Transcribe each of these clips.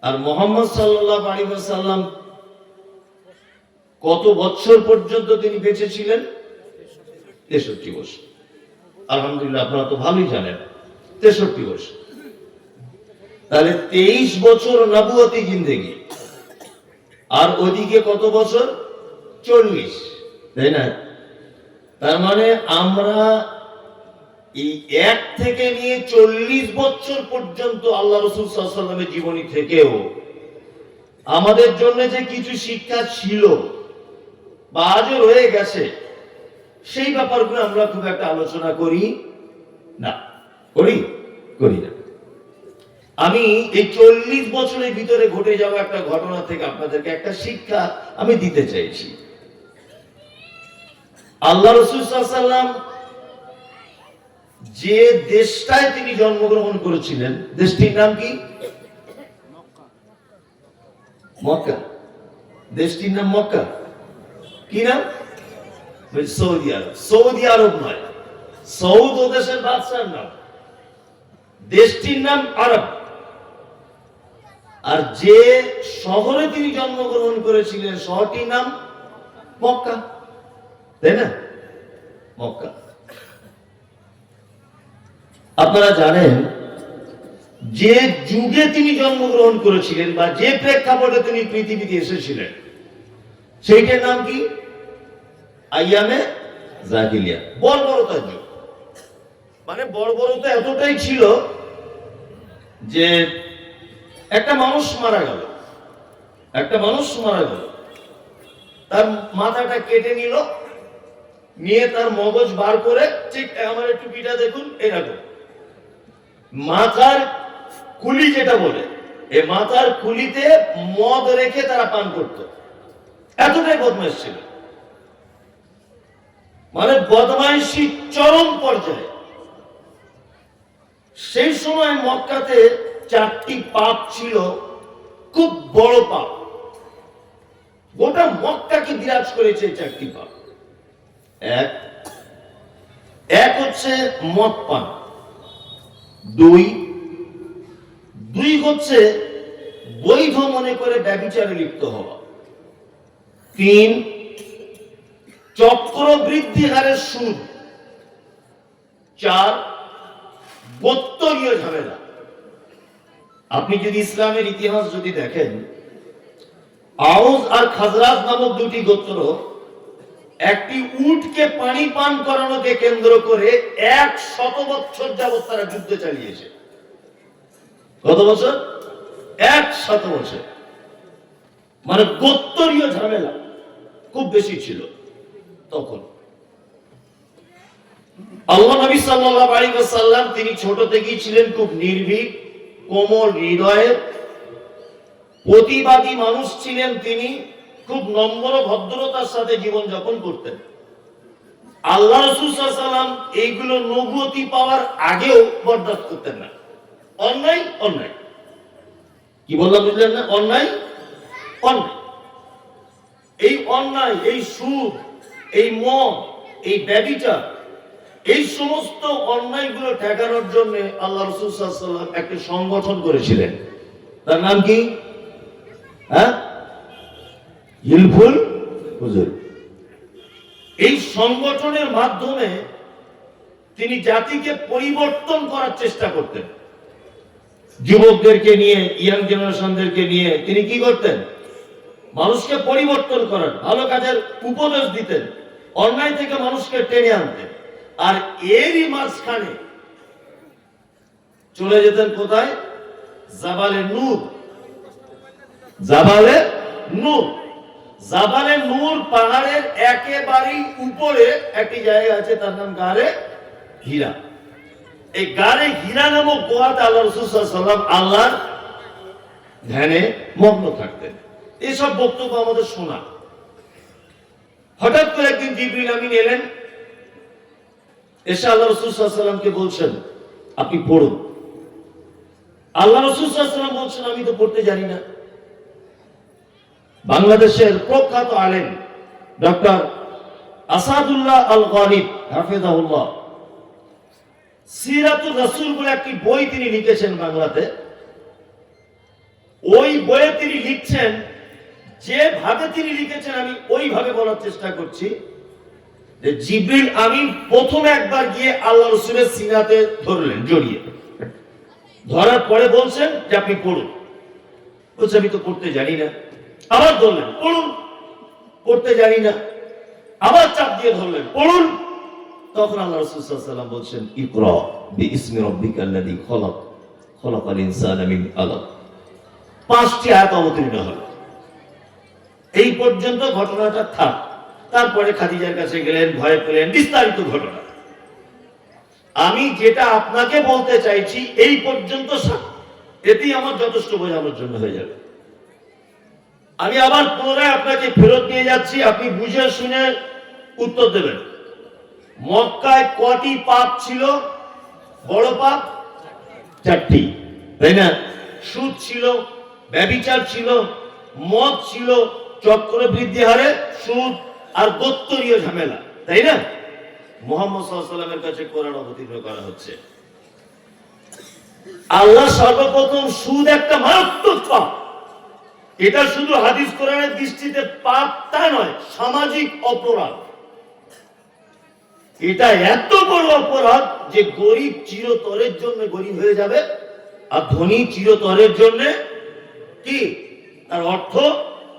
আর মুহাম্মদ সাল্লাল্লাহু আলাইহি ওয়াসাল্লাম কত বছর পর্যন্ত তিনি বেঁচে ছিলেন? 63 বছর। আলহামদুলিল্লাহ, আপনারা তো ভালোই জানেন 63 বছর। তাহলে 23 বছর নবুয়তি জিন্দেগি, আর ওদিকে কত বছর? 40, তাই না? তার মানে আমরা এই 1 থেকে নিয়ে 40 বছর পর্যন্ত আল্লাহ রাসূল সাল্লাল্লাহু আলাইহি ওয়াসাল্লামের জীবনী থেকেও আমাদের জন্য যে কিছু শিক্ষা ছিল বা আজও রয়ে গেছে, সেই ব্যাপারগুলো আমরা খুব একটা আলোচনা করি না। করি না। আমি এই 40 বছরের ভিতরে ঘটে যাওয়া একটা ঘটনা থেকে আপনাদেরকে একটা শিক্ষা আমি দিতে চাইছি। আল্লাহ রাসূল সাল্লাল্লাহু আলাইহি ওয়াসাল্লাম যে দেশটায় তিনি জন্মগ্রহণ করেছিলেন, দেশটির নাম কি? মক্কা। দেশটির নাম মক্কা। কি নাম? সৌদি আরব। সৌদি আরব নয়, সৌদ ও দেশের বাদশার নাম। দেশটির নাম আরব। আর যে শহরে তিনি জন্মগ্রহণ করেছিলেন শহরটির নাম মক্কা, তাই না? মক্কা। আপনারা জানেন যে যুগে তিনি জন্মগ্রহণ করেছিলেন বা যে প্রেক্ষাপটে তিনি পৃথিবীতে এসেছিলেন, সেইটার নাম কি? আইয়ামে জাহিলিয়া, বর্বরতার যুগ। মানে বর্বরতা এতটাই ছিল যে একটা মানুষ মারা গেল, তার মাথাটা কেটে নিয়ে তার মগজ বার করে, ঠিক আমার একটু পিঠা দেখুন, এরকম মাথার কুলি যেটা বলে, এই মাথার কুলিতে মদ রেখে তারা পান করত। এতটাই বদমাইশ ছিল, মানে বদমাইশি চরম পর্যায়ে। সেই সময় মক্কাতে 4টি পাপ ছিল, খুব বড় পাপ, গোটা মক্কাকে বিরাজ করেছে 4টি পাপ। এক হচ্ছে মদ পান, দুই হচ্ছে বৈধ মনে করে ব্যভিচারে লিপ্ত হওয়া, 3 চক্রবৃদ্ধি হারের সুদ, 4 গোত্রীয় ঝামেলা। আপনি যদি ইসলামের ইতিহাস যদি দেখেন, আউস আর খাজরাজ নামক 2টি গোত্র একটি উটকে পানি পান করানোকে কেন্দ্র করে 100 বছর যাবত তারা যুদ্ধ চালিয়েছে। কত বছর? 100 বছর। মানে গোত্রীয় ঝামেলা খুব বেশি ছিল তখন। আল্লাহ নবী সাল্লাল্লাহু আলাইহি ওয়াসাল্লাম তিনি ছোট থেকেই ছিলেন খুব নির্ভীক, কোমল হৃদয়ের, প্রতিবাদী মানুষ ছিলেন। তিনি খুব নম্র ভদ্রতার সাথে জীবন যাপন করতেন। আল্লাহ রাসূল সাল্লাল্লাহু আলাইহি ওয়াসাল্লাম এইগুলো নবুয়তি পাওয়ার আগেও বরদাস্ত করতেন না। অন্যায় কি বললাম বুঝলেন না? অন্যায়। এই অন্যায়, এই সুদ, এই মদ, এই ব্যভিচার, এই সমস্ত অন্যায়গুলো ঠেকানোর জন্য আল্লাহ রাসূল সাল্লাল্লাহু আলাইহি ওয়াসাল্লাম একটা সংগঠন করেছিলেন। তার নাম কি? হিলফুল হুজুর। এই সংগঠনের মাধ্যমে তিনি জাতিকে পরিবর্তন করার চেষ্টা করতেন। যুবকদেরকে নিয়ে, ইয়াং জেনারেশনদেরকে নিয়ে তিনি কি করতেন? মানুষকে পরিবর্তন করার, ভালো কাজের উপদেশ দিতেন, অন্যায় থেকে মানুষকে টেনে আনতেন। আর এরই মাঝখানে চলে যেতেন কোথায়? জাবালে নূর। জাবালে নূর পাহাড়ের একেবারেই উপরে একটি জায়গা আছে, তার নাম গারে হীরা। এই গারে হীরা নামক গোয়াতে আল্লাহ রাসূল সাল্লাল্লাহু আলাইহি ওয়াসাল্লাম আল্লাহর ধ্যানে মগ্ন থাকতেন। এসব বক্তব্য আমাদের শোনা। হঠাৎ করে একদিন জিবরিল আমিন এলেন, এসে আল্লাহ রাসূল সাল্লাল্লাহু আলাইহি ওয়াসাল্লামকে বলছেন, আপনি পড়ুন। আল্লাহ রাসূল সাল্লাল্লাহু আলাইহি ওয়াসাল্লাম বলছেন, আমি তো পড়তে জানি না। বাংলাদেশের প্রখ্যাত আলেম ডক্টর আসাদুল্লাহ আল গালিব হাফেজাহুল্লাহ সিরাতুর রাসূল বলে একটি বই তিনি লিখেছেন বাংলাতে। ওই বইয়ে তিনি লিখছেন, যেভাবে তিনি লিখেছেন আমি ওইভাবে বলার চেষ্টা করছি, যে জিবরিল আমিন প্রথম একবার গিয়ে আল্লাহ রাসূলের সিনাতে ধরলেন, জড়িয়ে ধরার পরে বলছেন যে আপনি পড়ুন। বলছে আমি তো পড়তে জানি না। আবার ধরলেন, পড়ুন। পড়তে জানি না। আবার চাপ দিয়ে ধরলেন, পড়ুন। তখন আল্লাহ রাসূল সাল্লাল্লাহু আলাইহি ওয়াসাল্লাম বলছেন ইকরা বিইসমি রাব্বিকাল্লাযী খলাক খলাকাল ইনসানা মিন আলাক। 5টি আয়াত অবতীর্ণ হলো। এই পর্যন্ত ঘটনাটা থাক। তারপরে খাদিজার কাছে গেলেন, ভয় পেলেন, বিস্তারিত ঘটনা। আমি যেটা আপনাকে বলতে চাইছি এই পর্যন্ত এতেই আমার যথেষ্ট বোঝানোর জন্য হয়ে যাবে। আমি আবার পুনরায় আপনাকে ফেরত নিয়ে যাচ্ছি, আপনি বুঝে শুনে উত্তর দেবেন। মক্কায় কটি পাপ ছিল? বড় পাপ 4টি, তাই না? সুদ ছিল, ব্যভিচার ছিল, মদ ছিল, চক্রবৃদ্ধি হারে সুদ, আর গোত্রীয় ঝামেলা, তাই না? মুহাম্মদ সাল্লাল্লাহু আলাইহি ওয়াসাল্লামের কাছে কোরআন অবতীর্ণ করা হচ্ছে। আল্লাহ সর্বপ্রথম সুদ একটা মারাত্মক পাপ। এটা শুধু হাদিস কোরআনের দৃষ্টিতে পাপ তা নয়, সামাজিক অপরাধ। এটা এত বড় অপরাধ যে গরিব চিরতরের জন্য গরিব হয়ে যাবে, আর ধনী চিরতরের জন্য কি তার অর্থ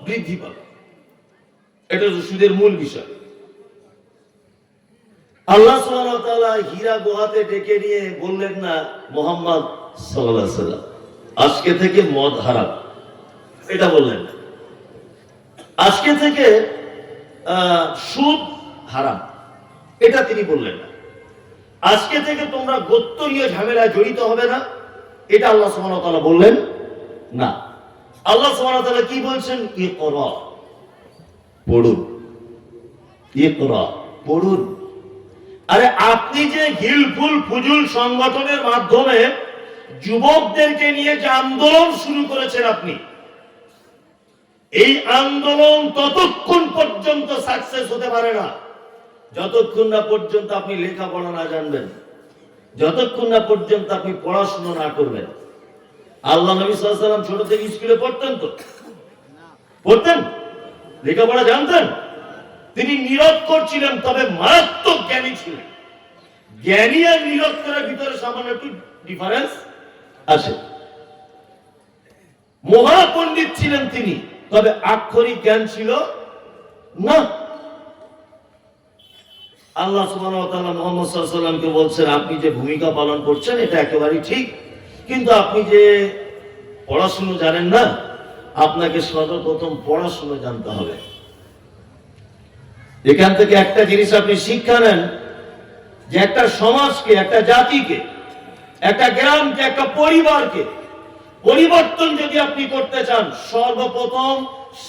বৃদ্ধি পাবে। এটা সুদের মূল বিষয়। আল্লাহ সুবহানাহু ওয়া তাআলা হীরা গুহাতে ডেকে নিয়ে বললেন না মুহাম্মদ সাল্লাল্লাহু আলাইহি ওয়াসাল্লাম আজকে থেকে মদ হারাম, এটা বললেন না। আজকে থেকে সুদ হারাম, এটা তিনি বললেন না। আজকে থেকে তোমরা গোত্রীয় ঝামেলায় জড়িত হবে না, এটা আল্লাহ সুবহানাহু ওয়া তাআলা বললেন না। আল্লাহ সুবহানাহু ওয়া তাআলা কি বলছেন? ইকরা, পড়ুন। ইকরা, পড়ুন। আরে আপনি যে হিলফুল ফুজুল সংগঠনের মাধ্যমে যুবকদেরকে নিয়ে যে আন্দোলন শুরু করেছেন, আপনি এই আন্দোলন ততক্ষণ পর্যন্ত সাকসেস হতে পারে না যতক্ষণ না পর্যন্ত আপনি লেখাপড়া না জানবেন, যতক্ষণ না পর্যন্ত আপনি পড়াশোনা না করবেন। আল্লাহ নবী সাল্লাল্লাহু আলাইহি ওয়াসাল্লাম ছোট থেকে স্কুলে পড়তেন তো? পড়তেন? লেখাপড়া জানতেন? তিনি নিরক্ষর ছিলেন, তবে মারাত্মক জ্ঞানী ছিলেন। জ্ঞানী আর নিরক্ষরের ভিতরে সামান্য একটু ডিফারেন্স আছে। মহাপণ্ডিত ছিলেন তিনি, তবে আক্ষরিক জ্ঞান ছিল না। আল্লাহ সুবহানাহু ওয়া তাআলা মুহাম্মদ সাল্লাল্লাহু আলাইহি ওয়াসাল্লামকে বলছেন আপনি যে ভূমিকা পালন করছেন এটা একেবারেই ঠিক, কিন্তু আপনি যে পড়াশোনা জানেন না, আপনাকে সর্বপ্রথম পড়াশোনা জানতে হবে। এখান থেকে একটা জিনিস আপনি শিক্ষা নেন, যে একটা সমাজকে, একটা জাতিকে, একটা গ্রামকে, একটা পরিবারকে পরিবর্তন যদি আপনি করতে চান, সর্বপ্রথম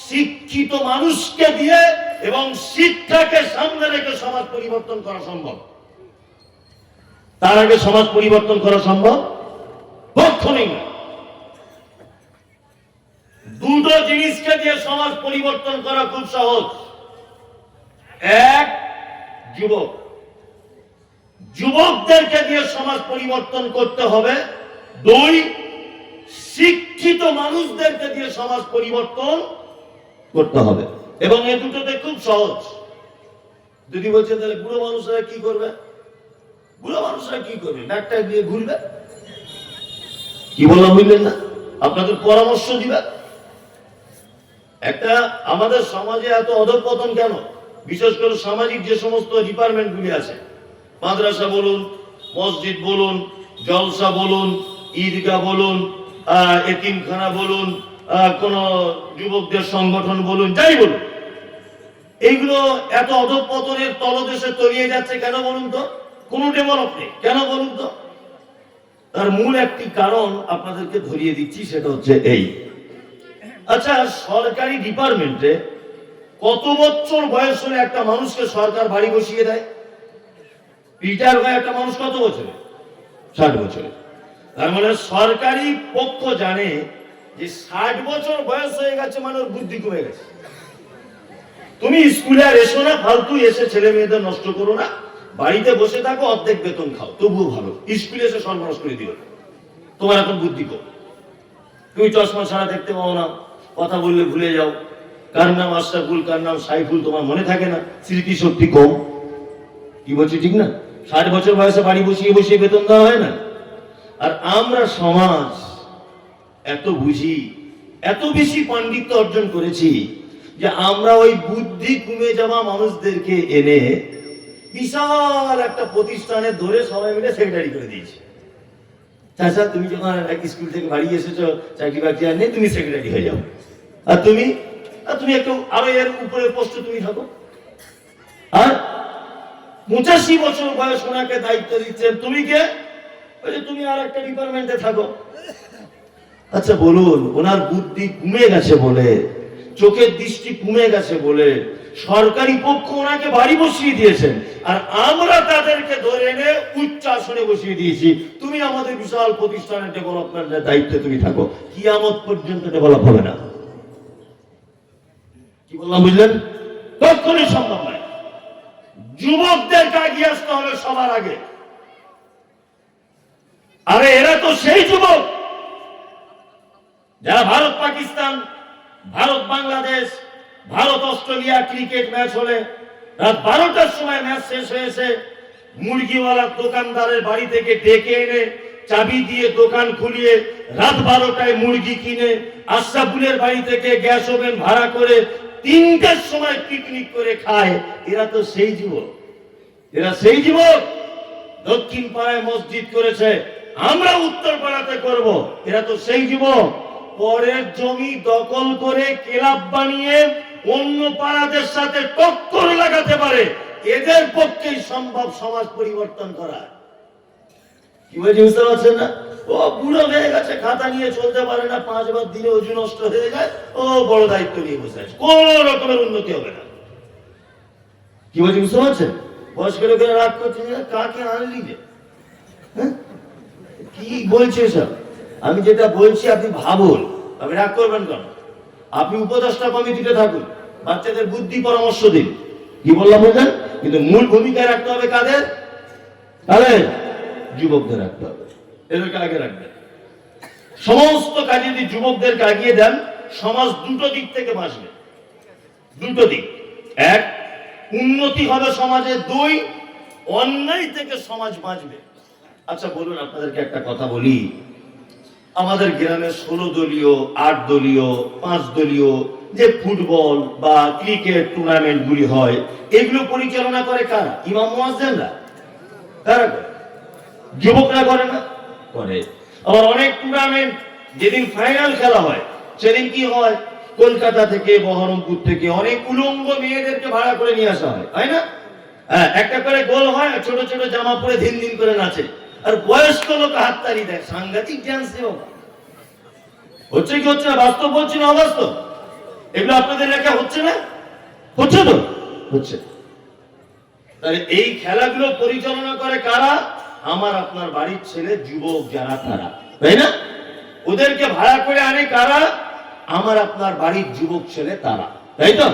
শিক্ষিত মানুষকে দিয়ে এবং শিক্ষাকে সামনে রেখে সমাজ পরিবর্তন করা সম্ভব। তার আগে সমাজ পরিবর্তন করা সম্ভব কখনোই না। দুটো জিনিসকে দিয়ে সমাজ পরিবর্তন করা খুব সহজ। এক, যুবক, যুবকদেরকে দিয়ে সমাজ পরিবর্তন করতে হবে। দুই, শিক্ষিত মানুষদেরকে দিয়ে সমাজ পরিবর্তন করতে হবে। এবং এই দুটোতে খুব সহজ। যদি বলছেন তাহলে বুড়ো মানুষরা কি করবে? বুড়ো মানুষরা কি করবে? ব্যাগটা দিয়ে ঘুরবে। কি বললাম বুঝলেন না? আপনাদের পরামর্শ দিবে। একটা আমাদের সমাজে এত অধঃপতন কেন? বিশেষ করে সামাজিক যে সমস্ত ডিপার্টমেন্টগুলি আছে, মাদ্রাসা বলুন, মসজিদ বলুন, জলসা বলুন, ঈদগাহ বলুন, এতিমখানা বলুন, কোন যুবকদের সংগঠন বলুন, যাই বলুন, এইগুলো এত অধঃপতনের তলদেশে তলিয়ে যাচ্ছে কেন বলুন তো? কোনো ডেভেলপ নেই কেন বলুন তো? তার মূল একটি কারণ আপনাদেরকে ধরিয়ে দিচ্ছি, সেটা হচ্ছে এই। আচ্ছা, সরকারি ডিপার্টমেন্টে কত বছর বয়স হলে একটা মানুষকে সরকার বাড়ি বসিয়ে দেয়? রিটায়ার হয়ে একটা মানুষ কত বছরে? 60 বছরে। তার মানে সরকারি পক্ষ জানে যে 60 বছর বয়স হয়ে গেছে মানে ওর বুদ্ধি কমে গেছে। তুমি স্কুলে আর এসো না, ফালতু এসে ছেলে মেয়েদের নষ্ট করো না, বাড়িতে বসে থাকো, অর্ধেক বেতন খাও, তবুও ভালো। স্কুলে এসে সর্বনাশ করে দিল, তোমার এখন বুদ্ধি কম। তুমি চশমা ছাড়া দেখতে পাও না, কথা বললে ভুলে যাও, কার নাম আশরাফুল কার নাম সাইফুল তোমার মনে থাকে না, স্মৃতি শক্তি কম। কি বলছি ঠিক না? 60 বছর বয়সে বাড়ি বসিয়ে বসিয়ে বেতন দেওয়া হয় না। আর আমরা সমাজ এত বুঝি, এত বেশি পাণ্ডিত্য অর্জন করেছি যে আমরা ওই বুদ্ধি কমে যাওয়া মানুষদেরকে এনে বিশাল একটা প্রতিষ্ঠানে ধরে সবাই মিলে সেক্রেটারি করে দিয়েছি। চাচা তুমি যখন স্কুল থেকে বাড়ি এসেছো, চাকরি বাকরি আর নেই, তুমি সেক্রেটারি হয়ে যাও, আর তুমি একটু আরো এর উপরে পোস্টে তুমি থাকো। আর 85 বছর বয়স ওনাকে দায়িত্ব দিচ্ছেন, তুমি কে? তুমি আর একটা ডিপার্টমেন্টে থাকো। আচ্ছা বলুন, ওনার বুদ্ধি কমে গেছে বলে, চোখের দৃষ্টি কমে গেছে বলে সরকারি পক্ষ ওনাকে বাড়ি বসিয়ে দিয়েছেন, আর আমরা তাদেরকে ধরে এনে উচ্চ আসনে বসিয়ে দিয়েছি। তুমি আমাদের বিশাল প্রতিষ্ঠানের ডেভেলপমেন্টের দায়িত্বে তুমি থাকো, কিয়ামত পর্যন্ত ডেভেলপ হবে না। কি বললাম বুঝলেন? কখনোই সম্ভব নয়। যুবকদেরকে এগিয়ে আসতে হবে সবার আগে। আরে এরা তো সেই যুবক যারা Bharat Pakistan, Bharat Bangladesh, Bharat Australia cricket match হলে রাত 12টার সময় ম্যাচ শেষ হয়েছে, মুরগিওয়ালা দোকানদারের বাড়ি থেকে ডেকে এনে চাবি দিয়ে দোকান খুলিয়ে রাত 12টায় মুরগি কিনে আশরাফুলের বাড়ি থেকে গ্যাস ওভেন ভাড়া করে 3টার সময় পিকনিক করে খায়। এরা তো সেই যুবক, এরা সেই যুবক। দক্ষিণ পাড়ায় মসজিদ করেছে, আমরা উত্তর পাড়াতে করব। এরা তো সেই যুবক। পরের জমি দখল করে ক্লাব বানিয়ে অন্য পাড়াদের সাথে টক্কর লাগাতে পারে, এদের পক্ষেই সম্ভব সমাজ পরিবর্তন করা। কি বলছি বুঝতে পারছেন না? ও বুড়ো হয়ে গেছে, খাতা নিয়ে চলতে পারে না, 5 বার দিনে ওজন নষ্ট হয়ে যায়, ও বড় দায়িত্ব নিয়ে বসে আছে, কোন রকমের উন্নতি হবে না। কি বলছি বুঝতে পারছেন? বয়স্ক লোকেরা রাগ করছে, কাকে আনলি যে, কি বলছে সব? আমি যেটা বলছি আপনি ভাবুন, আপনি রাগ করবেন কেন? আপনি উপদেষ্টা কমিটিতে থাকুন, বাচ্চাদের বুদ্ধি পরামর্শ দিন। কি বললাম বুঝলেন? কিন্তু মূল ভূমিকা রাখতে হবে কাদের? কাদের? যুবকদের রাখতে হবে, এদেরকে আগে রাখবেন। সমস্ত কাজে যদি যুবকদেরকে আগিয়ে দেন, সমাজ দুটো দিক থেকে বাঁচবে। দুটো দিক, এক উন্নতি হবে সমাজে, 2 অন্যায় থেকে সমাজ বাঁচবে। আচ্ছা বলুন, আপনাদেরকে একটা কথা বলি, আমাদের গ্রামে 16 দলীয়, 8 দলীয়, 5 দলীয় যে ফুটবল বা ক্রিকেট টুর্নামেন্ট গুলি হয়, এগুলো পরিচালনা করে কারা? ইমাম মুয়াজ্জিনরা। কারা করে? যুবকরা করে না? করে। আবার অনেক টুর্নামেন্ট যেদিন ফাইনাল খেলা হয়, সেদিন কি হয়? কলকাতা থেকে, বহরমপুর থেকে অনেক উলঙ্গ মেয়েদেরকে ভাড়া করে নিয়ে আসা হয়, তাই না? হ্যাঁ, একটা করে গোল হয়, ছোট ছোট জামা পরে দিন দিন করে নাচে, আর বয়স্ক লোক হাততালি দেয়। সাংঘাতিক ডান্স হচ্ছে কি হচ্ছে না? বাস্তব বলছি না অবাস্তব? এগুলো আপনাদের এলাকায় হচ্ছে না? হচ্ছে তো? হচ্ছে। তাহলে এই খেলাগুলো পরিচালনা করে কারা? আমার আপনার বাড়ির ছেলে, যুবক যারা তারা, তাই না? ওদেরকে ভাড়া করে আনে কারা? আমার আপনার বাড়ির যুবক ছেলে তারা, তাই তো?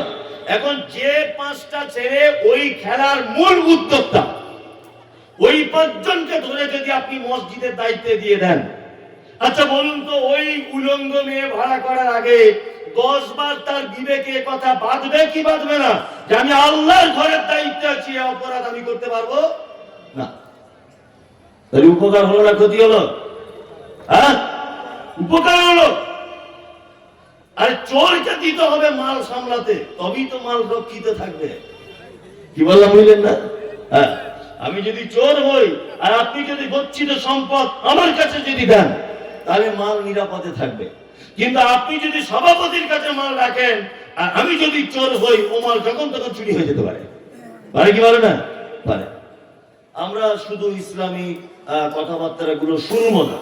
এখন যে 5টা ছেলে ওই খেলার মূল উদ্যোক্তা, ওই 5 জনকে ধরে যদি আপনি মসজিদের দায়িত্বে দিয়ে দেন, আচ্ছা বলুন তো, ওই উলঙ্গ মেয়ে ভাড়া করার আগে 10 বার তার বিবেকে কথা বাঁধবে কি বাঁধবে না, যে আমি আল্লাহর ঘরের দায়িত্বে আছি, অপরাধ আমি করতে পারবো না? তাহলে উপকার হলো না ক্ষতি হলো? হ্যাঁ, উপকার হলো। আর চোরকে দিতে হবে মাল সামলাতে, তবেই তো মাল রক্ষিত থাকবে। কি বললাম বুঝলেন না? হ্যাঁ, আমি যদি চোর হই আর আপনি যদি গচ্ছিত সম্পদ আমার কাছে যদি দেন, তাহলে মাল নিরাপদে থাকবে। কিন্তু আপনি যদি সভাপতির কাছে মাল রাখেন আর আমি যদি চোর হই, ও মাল যখন তখন চুরি হয়ে যেতে পারে। পারে কি পারে না? পারে। আমরা শুধু ইসলামী কথাবার্তা গুলো শুনবো না,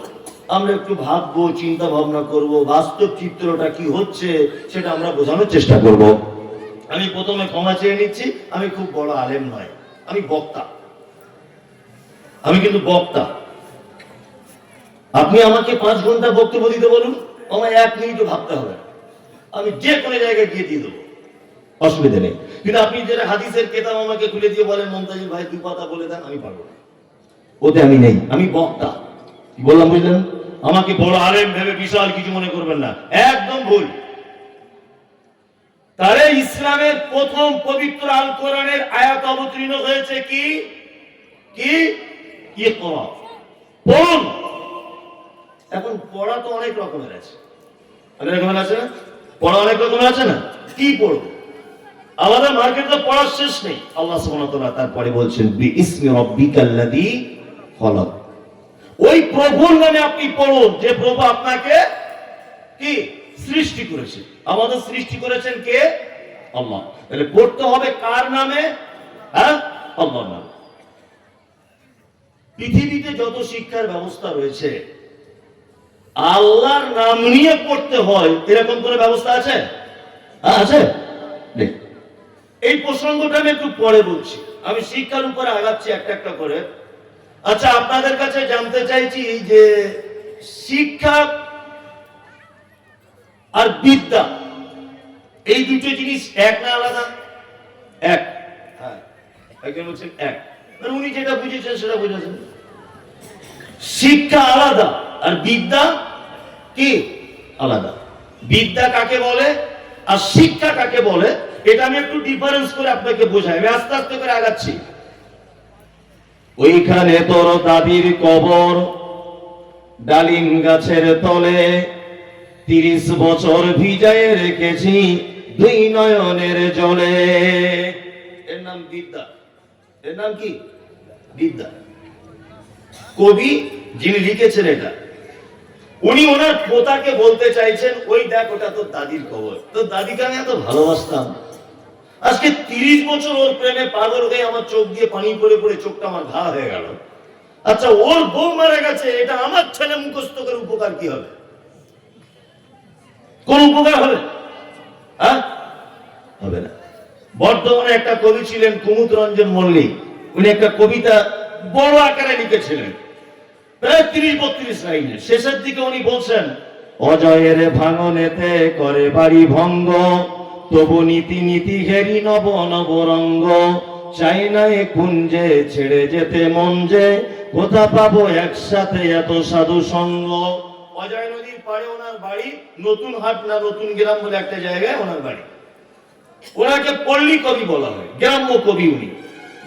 আমরা একটু ভাববো, চিন্তা ভাবনা করব, বাস্তব চিত্রটা কি হচ্ছে সেটা আমরা বোঝানোর চেষ্টা করব। আমি প্রথমে ক্ষমা চেয়ে নিচ্ছি, আমি খুব বড় আলেম নয়, আমি বক্তা। আমি কিন্তু বক্তা। আপনি আমাকে 5 ঘন্টা বক্তব্য দিতে বলুন, আমায় 1 মিনিটও ভাবতে হবে না, আমি যে কোনো জায়গায় গিয়ে দিয়ে দেবো, অসুবিধা নেই। কিন্তু আপনি যেটা হাদিসের কেতাব আমাকে খুলে দিয়ে বলেন, মমতাজুল ভাই 2 পাতা বলে দেন, আমি পারবো না, ওতে আমি নেই, আমি বক্তা। বললাম বুঝলেন? আমাকে বড় আলেম ভেবে বিশাল কিছু মনে করবেন না, একদম ভুল। তাহলে ইসলামের প্রথম পবিত্র আল কোরআনের আয়াত অবতীর্ণ হয়েছে কি কি ইকরা, পড়ুন। এখন পড়া তো অনেক রকমের আছে, অনেক রকমের আছে না, পড়া অনেক রকমের আছে না, কি পড়বো? আমাদের মার্কেটে পড়ার শেষ নেই। আল্লাহ সুবহানাহু ওয়া তাআলা তারপরে বলছেন বিইসমি রাব্বিকাল্লাযী খলাক, ওই প্রভুর নামে আপনি পড়ুন যে প্রভু আপনাকে কি সৃষ্টি করেছে। আমাদের সৃষ্টি করেছেন কে? আল্লাহ। তাহলে পড়তে হবে কার নামে? হ্যাঁ, আল্লাহর নামে। পৃথিবীতে যত শিক্ষার ব্যবস্থা রয়েছে আল্লাহর নাম নিয়ে পড়তে হয়, এরকম কোন ব্যবস্থা আছে? আছে? এই প্রসঙ্গটা আমি একটু পরে বলছি, আমি শিক্ষার উপরে আগাচ্ছি একটা একটা করে। আচ্ছা, আপনাদের কাছে জানতে চাইছি যে শিক্ষা আর বিদ্যা এই দুটো জিনিস এক না আলাদা? এক। হ্যাঁ, একজন বলছেন এক, মানে উনি যেটা বুঝেছেন সেটা বুঝেছেন। শিক্ষা আলাদা আর বিদ্যা কি আলাদা। বিদ্যা কাকে বলে আর শিক্ষা কাকে বলে, এটা আমি একটু ডিফারেন্স করে আপনাকে বোঝাই, আমি আস্তে আস্তে করে আগাচ্ছি। ওইখানে তোর দাদির কবর, ডালিম গাছের তলে 30 বছর ভিজায় রেখেছি দুই নয়নের জলে। এর নাম বিদ্যা। এর নাম কি? বিদ্যা। কবি যিনি লিখেছেন এটা, উনি ওনার পোতাকে বলতে চাইছেন, ওই দেখ ওটা তোর দাদির কবর, তোর দাদিকে আমি এত ভালোবাসতাম, আজকে 30 বছর ওর প্রেমে পাগল হয়ে আমার চোখ দিয়ে পানি পড়ে পড়ে চোখটা আমার ঘা হয়ে গেল। আচ্ছা, ওর বউ মারা গেছে, এটা আমার ছেলে মুখস্থ করে উপকার কি হবে? কোন উপকার হবে? হ্যাঁ, হবে না। বর্তমানে একটা কবি ছিলেন কুমুদ রঞ্জন মল্লিক, উনি একটা কবিতা বড় আকারে লিখেছিলেন, প্রায় 30-32 লাইনের। শেষের দিকে উনি বলছেন, অজয়ের ভাঙনেতে করে বাড়ি ভঙ্গ, তবু নীতি নীতি ঘেরি নব নব রঙ্গ, চাই না এ কুঞ্জে ছেড়ে যেতে মন যে, কোথা পাবো একসাথে এত সাধু সঙ্গ। অজয় নদীর পাড়ে ওনার বাড়ি, নতুন হাট না নতুন গ্রাম বলে একটা জায়গায় ওনার বাড়ি। ওনাকে পল্লী কবি বলা হয়, গ্রাম্য কবি। উনি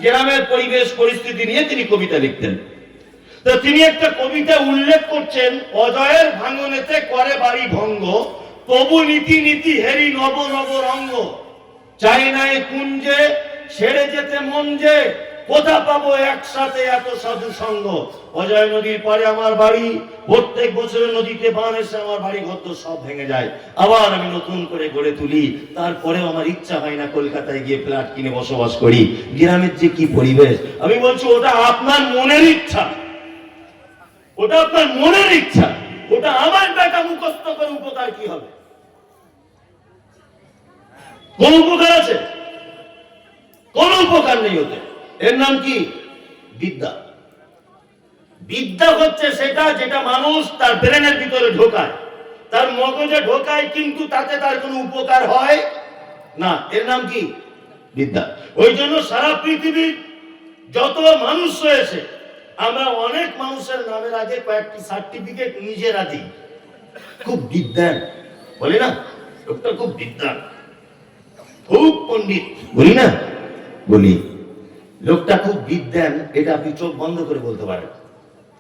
গ্রামের পরিবেশ পরিস্থিতি নিয়ে তিনি কবিতা লিখতেন। তো তিনি একটা কবিতা উল্লেখ করছেন, অজয়ের ভাঙনেতে করে বাড়ি ভঙ্গ, তবু নীতি নীতি হেরি নব নব রঙ্গ, চাই না এ কুঞ্জে ছেড়ে যেতে মন যে, কোথা পাবো একসাথে এত সাধু সঙ্গ। অজয় নদীর পাড়ে আমার বাড়ি, প্রত্যেক বছরে নদীতে বান এসে আমার বাড়ি ঘর তো সব ভেঙে যায়, আবার আমি নতুন করে গড়ে তুলি। তারপরেও আমার ইচ্ছা হয় না কলকাতায় গিয়ে ফ্ল্যাট কিনে বসবাস করি। গ্রামের যে কি পরিবেশ, আমি বলছি ওটা আপনার মনের ইচ্ছা, ওটা আপনার মনের ইচ্ছা, ওটা আমার বেটা মুখস্থ করে উপকার কি হবে? কোন উপকার আছে? কোন উপকার নেই ওতে। এর নাম কি? বিদ্যা। বিদ্যা হচ্ছে সেটা যেটা মানুষ তার ব্রেনের ভিতরে ঢোকায়, তার মগজে ঢোকায়, কিন্তু তাতে তার কোনো উপকার হয় না। এর নাম কি? বিদ্যা। ওই জন্য সারা পৃথিবীর যত মানুষ রয়েছে, আমরা অনেক মানুষের নামের আগে কয়েকটি সার্টিফিকেট নিজেরা দিই, খুব বিদ্যান বলি না, লোকটা খুব বিদ্যান, খুব পণ্ডিত বলি না, বলি লোকটা খুব বিদ্যান। এটা আপনি চোখ বন্ধ করে বলতে পারেন,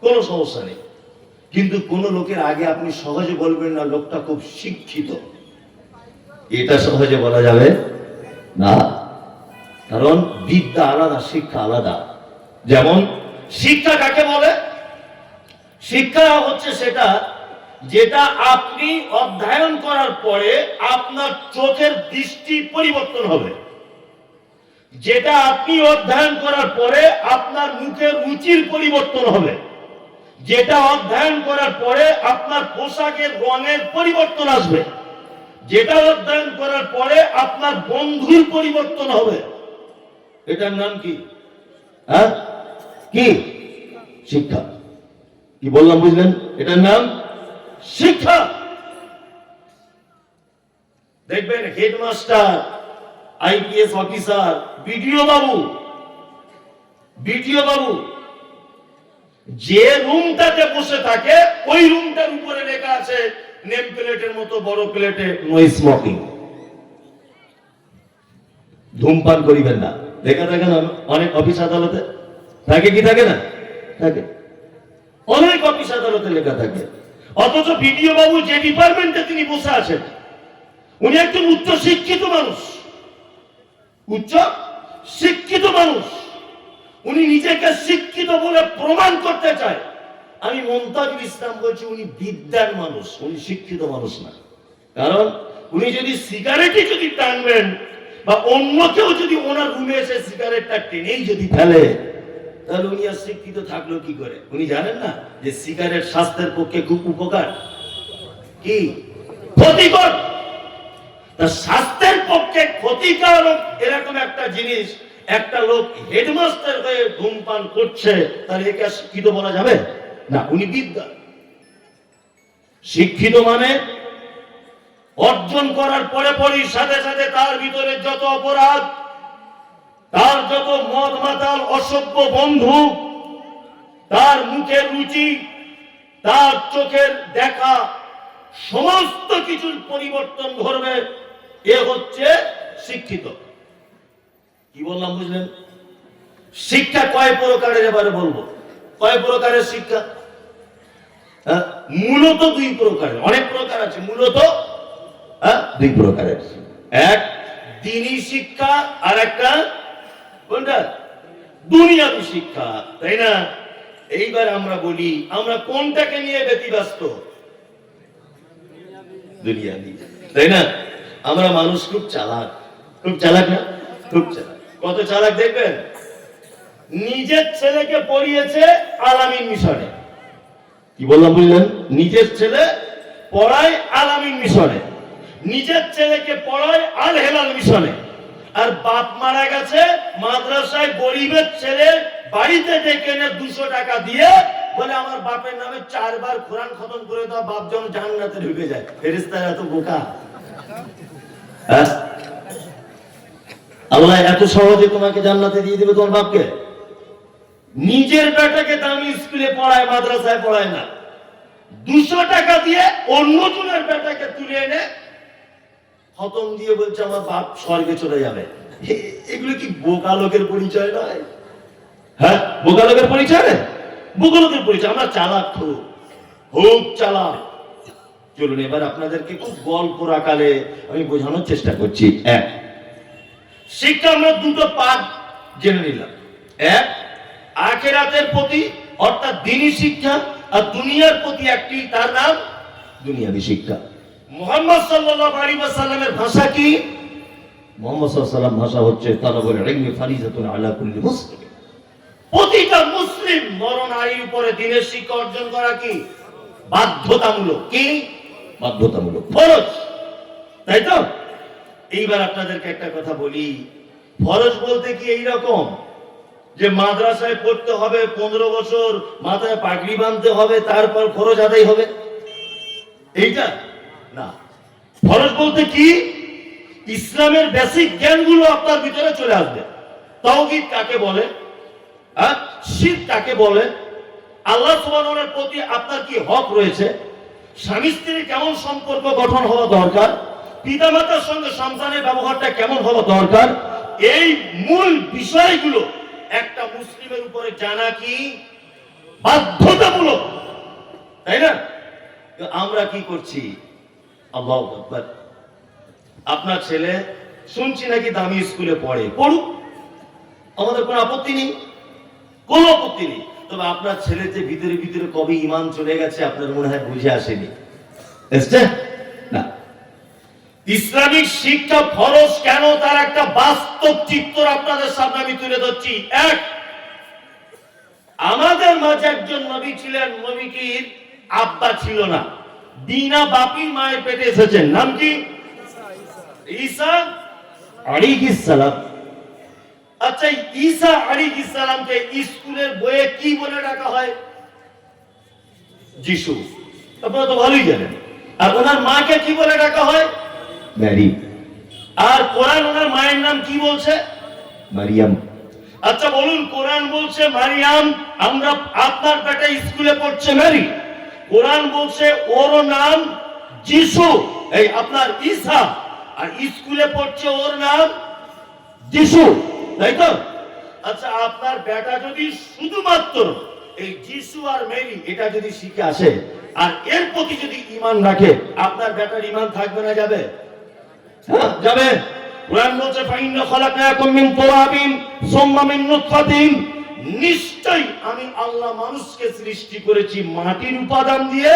কোনো সমস্যা নেই। কিন্তু কোন লোকের আগে আপনি সহজে বলবেন না লোকটা খুব শিক্ষিত, এটা সহজে বলা যাবে না, কারণ বিদ্যা আলাদা, শিক্ষা আলাদা। যেমন শিক্ষা কাকে বলে? শিক্ষা হচ্ছে সেটা যেটা আপনি অধ্যয়ন করার পরে আপনার চোখের দৃষ্টি পরিবর্তন হবে, যেটা আপনি অধ্যয়ন করার পরে আপনার মুখের রুচির পরিবর্তন হবে, যেটা অধ্যয়ন করার পরে আপনার পোশাকের রঙের পরিবর্তন আসবে, যেটা অধ্যয়ন করার পরে আপনার বন্ধুর পরিবর্তন হবে। এটার নাম কি? হ্যাঁ, কি? শিক্ষা। কি বললাম বুঝলেন? এটার নাম শিক্ষা। দেখবেন হেডমাস্টার, আইপিএস অফিসার, বিডিও বাবু যে রুমটাতে বসে থাকে ওই রুমটার উপরে লেখা আছে নেম প্লেটের মতো বড় প্লেটে নো স্মোকিং, ধূমপান করিবেন না, লেখা থাকে না? অনেক অফিস আদালতে থাকে কি থাকে না? থাকে, অনেক অফিস আদালতে লেখা থাকে। অথচ বিডিও বাবু যে ডিপার্টমেন্টে তিনি বসে আছেন, উনি একজন উচ্চ শিক্ষিত মানুষ, উচ্চ শিক্ষিত মানুষ, উনি নিজেকে শিক্ষিত বলে প্রমাণ করতে চায়। আমি মুমতাজুল ইসলাম বলছি, উনি বিদ্যার মানুষ, উনি শিক্ষিত মানুষ না। কারণ উনি যদি সিগারেটই যদি টানবেন বা অন্য কেউ যদি ওনার রুমে এসে সিগারেটটা টেনেই যদি ফেলে, তাহলে উনি আর শিক্ষিত থাকলো কি করে? উনি জানেন না যে সিগারেট স্বাস্থ্যের পক্ষে খুব উপকার, কি ক্ষতিকর? স্বাস্থ্যের পক্ষে ক্ষতিকারক এরকম একটা জিনিস একটা লোক হেডমাস্টার হয়ে ধূমপান করছে, তাহলে একে শিক্ষিত বলা যাবে না? উনি বিদ্যা শিক্ষিত মানে অর্জন করার পরে পরই সাথে সাথে তার ভিতরে যত অপরাধ, তার যত মদ মাতাল অসভ্য বন্ধু, তার মুখের রুচি, তার চোখের দেখা, সমস্ত কিছুর পরিবর্তন ঘটবে। এ হচ্ছে শিক্ষিত। কি বললাম বুঝলেন? শিক্ষা কয় প্রকারের এবারে বলবো। কয় প্রকারের শিক্ষা? মূলত দুই প্রকারের, অনেক প্রকার আছে, মূলত দুই প্রকারের। এক দ্বীনি শিক্ষা, আর একটা কোনটা? দুনিয়াবী শিক্ষা, তাই না? এইবার আমরা বলি, আমরা কোনটাকে নিয়ে ব্যতিব্যস্ত? দুনিয়াবী, তাই না? আমরা মানুষ খুব চালাক, খুব চালাক না? খুব চালাক। কত চালাক দেখবেন, নিজের ছেলেকে পড়িয়েছে আল-আমিন মিশনে। কি বললাম বুঝলেন? নিজের ছেলে পড়ায় আল-আমিন মিশনে, নিজের ছেলেকে পড়ায় আল হেলাল মিশনে, আর বাপ মারা গেছে মাদ্রাসায় গরিবের ছেলে বাড়িতে ডেকে এনে 200 টাকা দিয়ে বলে আমার বাপের নামে 4 বার কোরআন খতম করে দাও, বাপ যেন জান্নাতে ঢুকে যায়। ফেরেশতারা এত বোকা? আল্লাহ এত সহজে তোমাকে জান্নাতে দিয়ে দেবে তোমার বাপকে? নিজের বেটাকে দামি স্কুলে পড়ায়, মাদ্রাসায় পড়ায় না, 200 টাকা দিয়ে অন্যজনের বেটাকে তুলে এনে খতম দিয়ে বলছে আমার বাপ স্বর্গে চলে যাবে। এগুলো কি বোকা লোকের পরিচয় নয়? হ্যাঁ, বোকা লোকের পরিচয়, বোকা লোকের পরিচয়। আমরা চালাক, খুব চালাক। চলুন এবার আপনাদেরকে খুব গল্প আকারে আমি বোঝানোর চেষ্টা করছি। এক, শিক্ষা আমরা দুটো পাঠ জেনে নিলাম। এক, আখিরাতের প্রতি অর্থাৎ দ্বীনি শিক্ষা, আর দুনিয়ার প্রতি একটি, তার নাম দুনিয়াবী শিক্ষা। মুহাম্মদ সাল্লাল্লাহু আলাইহি ওয়াসাল্লামের ভাষা কি? মুহাম্মদ সাল্লাল্লাহু আলাইহি ওয়াসাল্লাম ভাষা হচ্ছে তালাবুল ইলমি ফারিজাতুন আলা কুল্লি মুসলিম। প্রতিটা মুসলিম নর-নারীর উপরে দ্বীনের শিক্ষা অর্জন করা কি? বাধ্যতামূলক। কি? বাধ্যতামূলক, ফরজ, তাই তো? এইবার আপনাদেরকে একটা কথা বলি, ফরজ বলতে কি এই রকম যে মাদ্রাসায় পড়তে হবে 15 বছর, মাথায় পাগড়ি বাঁধতে হবে, তারপর ফরজ আদায় হবে, এইটা না। ফরজ বলতে কি? ইসলামের বেসিক জ্ঞানগুলো আপনার ভিতরে চলে আসবে। তাওহীদ কাকে বলে, শিরক কাকে বলে, আল্লাহ সুবহানাহু ওয়া তাআলার প্রতি আপনার কি হক রয়েছে, স্বামী স্ত্রীর কেমন সম্পর্ক গঠন হওয়া দরকার, পিতামাতার সঙ্গে সন্তানের ব্যবহারটা কেমন হওয়া দরকার, এই মূল বিষয়গুলো একটা মুসলিমের উপরে জানা কি বাধ্যতামূলক, তাই না? আমরা কি করছি? আল্লাহু আকবার। আপনার ছেলে শুনছি নাকি দামি স্কুলে পড়ে, পড়ুক, আমাদের কোনো আপত্তি নেই, কোনো আপত্তি নেই। তবে আপনার ছেলের যে ভিতরে ভিতরে কবে ঈমান চলে গেছে আপনার মনে হয় বুঝে আসেনি, এসছে না? ইসলামিক শিক্ষা ফরজ কেন, তার একটা বাস্তব চিত্র আপনাদের সামনে আমি তুলে ধরছি। এক, আমাদের মাঝে একজন নবী ছিলেন, নবীর আব্বা ছিল না, বিনা বাপির মায়ের পেটে এসেছেন। নাম কি? ঈসা আলাইহিস সালাম। আচ্ছা, ঈসা আলাইহিস সালামকে স্কুলের বইয়ে কি বলে ডাকা হয়? যিশু। আপনারা তো ভালোই জানেন। আর ওনার মাকে কি বলে ডাকা হয়? মেরি। আর কোরআন ওনার মায়ের নাম কি বলছে? মারিয়াম। আচ্ছা বলুন, কোরআন বলছে মারিয়াম, আমরা আপনার বেটা স্কুলে পড়ছে মেরি, কোরআন বলছে ওর নাম যিশু, এই আপনার ঈসা, আর স্কুলে পড়ছে ওর নাম যিশু, তাই তো? আচ্ছা আপনার বেটা যদি শুধুমাত্র এই যিশু আর মেরি এটা যদি শিখে আসে আর এর প্রতি যদি ঈমান রাখে, আপনার বেটার ঈমান থাকবে না যাবে? হ্যাঁ যাবে। কোরআন বলছে ফাইন্না খালাকনাকুম মিন তুরাবিন সুম্মা মিন নুতফাতিন, নিশ্চয়ই আমি আল্লাহ মানুষকে সৃষ্টি করেছি মাটির উপাদান দিয়ে,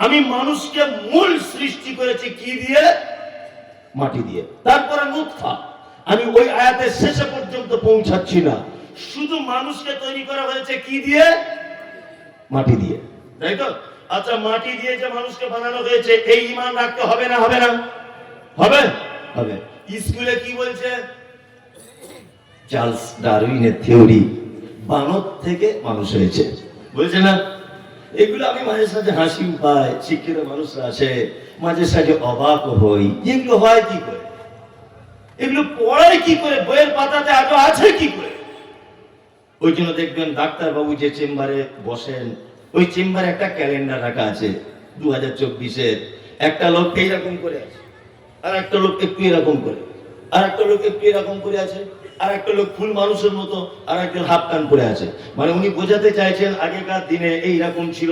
আমি মানুষকে মূল সৃষ্টি করেছি কি দিয়ে? মাটি দিয়ে। তারপরে নুতফা। আমি ওই আয়াতের শেষে পর্যন্ত পৌঁছাচ্ছি না, শুধু মানুষকে তৈরি করা হয়েছে কি দিয়ে? মাটি দিয়ে, তাই তো? আচ্ছা মাটি দিয়ে যে মানুষকে বানানো হয়েছে, এই ঈমান রাখতে হবে না হবে না? হবে হবে। স্কুলে কি বলছে? চার্লস ডারউইনের থিওরি, বানর থেকে মানুষ হয়েছে, বলছে না? এগুলো আমি মাঝে সাঝে হাসি পাই, শিক্ষিত মানুষরা আসে মাঝে সাঝে অবাক হই, এগুলো হয় কি করে, এগুলো পড়ায় কি করে, বইয়ের পাতাতে আজও আছে কি করে? ওই জন্য দেখবেন ডাক্তার বাবু যে চেম্বারে বসেন, ওই চেম্বারে একটা ক্যালেন্ডার রাখা আছে 2024-এর। একটা লোক এইরকম করে আছে, আর একটা লোক একটু এরকম করে, আর একটা লোক একটু এরকম করে আছে, আর একটা লোক ফুল মানুষের মতো, আর একজন হাফ কান পরে আছে। মানে উনি বোঝাতে চাইছেন আগেকার দিনে এইরকম ছিল,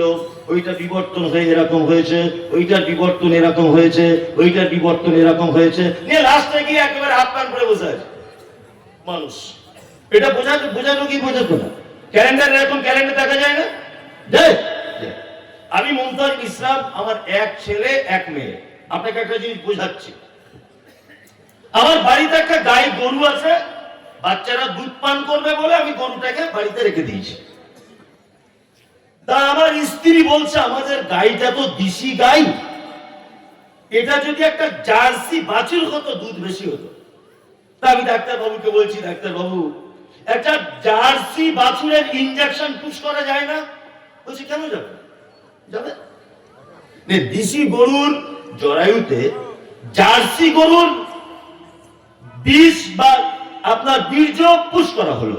ওইটা বিবর্তন হয়ে এরকম হয়েছে, ওইটার বিবর্তন এরকম হয়েছে, ওইটার বিবর্তন এরকম হয়েছে, নিয়ে লাস্টে গিয়ে একেবারে হাফ কান পরে বসে আছে মানুষ। এটা বোঝানো কি বোঝাতো না? ক্যালেন্ডার এরকম ক্যালেন্ডার দেখা যায় না? আমি মুমতাজ ইসলাম, আমার এক ছেলে এক মেয়ে। আপনাকে একটা জিনিস বোঝাচ্ছি, আমার বাড়িতে একটা গাই গরু আছে, বাচ্চারা দুধ পান করবে বলে আমি গরুটাকে বাড়িতে রেখে দিয়েছি। তা আমার স্ত্রী বলছে আমাদের গাইটা তো দেশি গাই, এটা যদি একটা জার্সি বাছুর হতো দুধ বেশি হতো। তা আমি ডাক্তার বাবুকে বলছি, ডাক্তার বাবু একটা জার্সি বাছুরের ইনজেকশন পুশ করা যায় না? বলছি কেন যাবে? যাবে। দেশি গরুর জরায়ুতে জার্সি গরুর বিষ বা আপনার বীর্য পুশ করা হলো।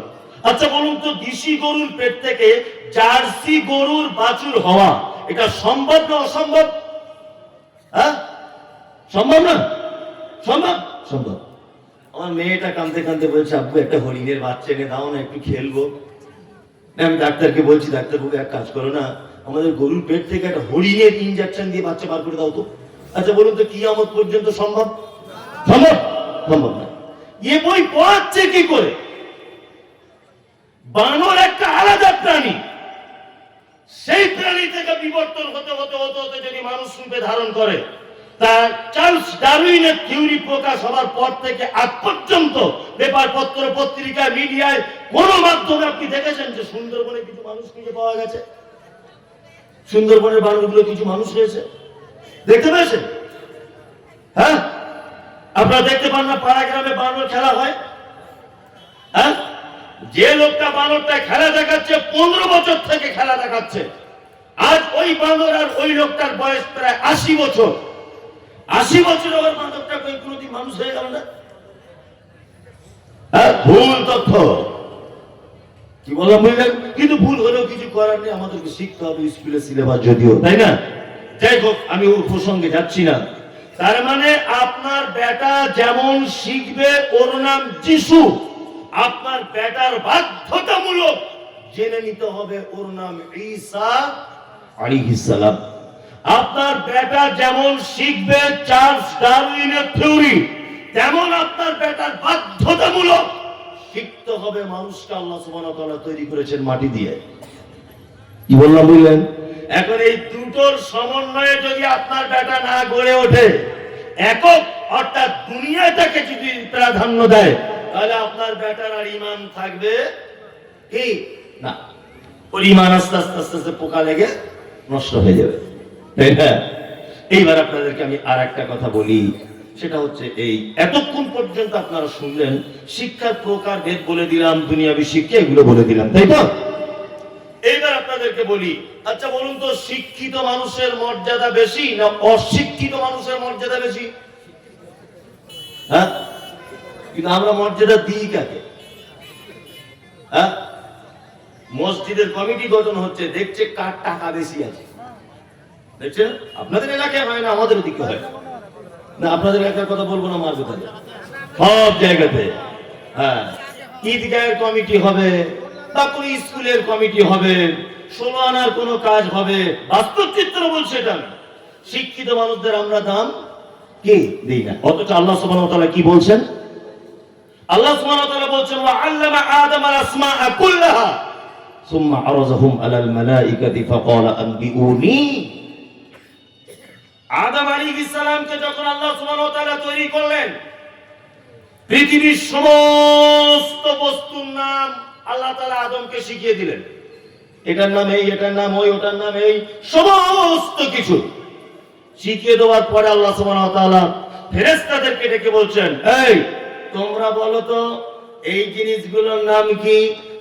আচ্ছা বলুন তো, দেশি গরুর পেট থেকে জার্সি গরুর বাছুর হওয়া এটা সম্ভব না অসম্ভব? হ্যাঁ সম্ভব না? সম্ভব সম্ভব। আমার মেয়েটা কাঁদতে কাঁদতে বলছে আব্বু একটা হরিণের বাচ্চা এনে দাও না, একটু খেলবো। আমি ডাক্তারকে বলছি, ডাক্তারবাবু এক কাজ করো না, আমাদের গরুর পেট থেকে একটা হরিণের ইনজেকশন দিয়ে বাচ্চা বার করে দাও তো। আচ্ছা বলুন তো কিয়ামত পর্যন্ত সম্ভব? সম্ভব? সম্ভব না। এ বই পড়াচ্ছে কি করে? বানর একটা আলাদা প্রাণী, সেই প্রাণী থেকে বিবর্তন হতে হতে হতে হতে যদি মানুষ রূপে ধারণ করে, তা চার্লস ডারউইনের থিওরি প্রকাশ হওয়ার পর থেকে আজ পর্যন্ত পেপারপত্র পত্রিকা মিডিয়ায় কোন মাধ্যমে আপনি দেখেছেন যে সুন্দরবনে কিছু মানুষ খুঁজে পাওয়া গেছে? সুন্দরবনের বানরগুলো কিছু মানুষ হয়েছে দেখতে পেয়েছেন? হ্যাঁ আপনারা দেখতে পান না পাড়া গ্রামে বানর খেলা হয়? হ্যাঁ যে লোকটা বানরটা খেলা দেখাচ্ছে 15 বছর থেকে খেলা দেখাচ্ছে, আজ ওই বানর আর ওই লোকটার বয়স প্রায় 80 বছর। 80 বছর ওর বানরটা কোনদিন মানুষ হয়ে গেল না? হ্যাঁ ভুল তথ্য, কি বললাম বুঝলেন? কিন্তু ভুল হলেও কিছু করার নেই, আমাদেরকে শিখতে হবে স্কুলের সিলেবাস যদিও, তাই না? যাই হোক আমি ওর প্রসঙ্গে যাচ্ছি না। তার মানে আপনার বেটা যেমন শিখবে ওর নাম যিশু, আপনার বেটার বাধ্যতামূলক জেনে নিতে হবে ওর নাম ঈসা আলাইহিস সালাম। আপনার বেটা যেমন শিখবে চার্লস ডারউইনের থিওরি, তেমন আপনার বেটার বাধ্যতামূলক শিখতে হবে মানুষকে আল্লাহ সুবহানাহু ওয়া তাআলা তৈরি করেছেন মাটি দিয়ে। কি বললাম বুঝলেন? এখন এই দুটোর সমন্বয়ে যদি আপনার বেটা না গড়ে ওঠে, একক অর্থাৎ দুনিয়াটাকে যদি প্রাধান্য দেয়, তাহলে আপনার বেটার আর ঈমান থাকবে কি না? ওর ঈমান আস্তে আস্তে আস্তে আস্তে পোকা লেগে নষ্ট হয়ে যাবে, তাই না? এইবার আপনাদেরকে আমি আর একটা কথা বলি, সেটা হচ্ছে এই এতক্ষণ পর্যন্ত আপনারা শুনলেন শিক্ষার প্রকার ভেদ বলে দিলাম, দুনিয়াবী শিক্ষা এগুলো বলে দিলাম, তাই তো? এইবার আপনাদেরকে বলি, আচ্ছা বলুন তো শিক্ষিত মানুষের মর্যাদা বেশি না অশিক্ষিত মানুষের মর্যাদা বেশি? হ্যাঁ কিন্তু আমরা মর্যাদা দিই কাকে? হ্যাঁ, মসজিদের কমিটি গঠন হচ্ছে, দেখছে কার টাকা বেশি আছে। দেখছেন, আপনাদের এলাকায় হয় না, আমাদের দিকে হয় না। আপনাদের এলাকার কথা বলবো না, মার কোথায়, সব জায়গাতে। হ্যাঁ, ঈদগাহের কমিটি হবে বা কোন স্কুলের কমিটি হবে, 16 আনার কোনো কাজ হবে, বাস্তব চিত্র বলছে এটা। শিক্ষিত মানুষদের আমরা দাম কি দিই না, অথচ আল্লাহ সুবহানাহু ওয়া তাআলা কি বলছেন? আল্লাহ সুবহানাহু ওয়া তাআলা বলছেন, ওয়া আল্লামা আদম আল আসমাআ কুল্লাহা সুম্মা আরাযাহুম আলাল মালাইকাতি ফাকালা আনবিউনি। আদম আলাইহিস সালামকে যখন আল্লাহ সুবহানাহু ওয়া তাআলা তৈরি করলেন, পৃথিবীর সমস্ত বস্তুর নাম আল্লাহ তাআলা আদমকে শিখিয়ে দিলেন। এটার নাম এই, এটার নাম ওই, ওটার নাম এই, সমস্ত কিছু শিখিয়ে দেওয়ার পরে আল্লাহ সুবহানাহু ওয়া তাআলা ফেরেশতাদেরকে ডেকে বলছেন, এই তোমরা বলো তো এই জিনিসগুলোর নাম কি?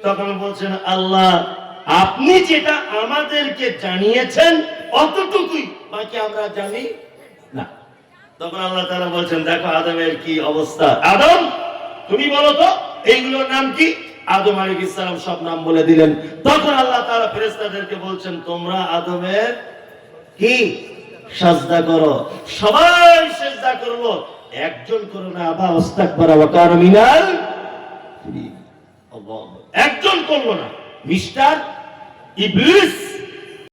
তখন বলছেন, আল্লাহ আপনি যেটা আমাদেরকে জানিয়েছেন অতটুকুই, বাকি আমরা জানি না। তখন আল্লাহ তাআলা বলছেন, দেখো আদমের কি অবস্থা, আদম তুমি বলো তো এইগুলোর নাম কি? আদম আলাইহিস সালাম সব নাম বলে দিলেন। তখন আল্লাহ তাআলা ফেরেশতাদেরকে বলছেন, তোমরা আদমের কি সাজদা করো। সবাই সিজদা করলো, একজন করো না, আবা আস্তাকবারা ওয়া কানা মিনাল, একজন করলো না, মিস্টার ইবলিস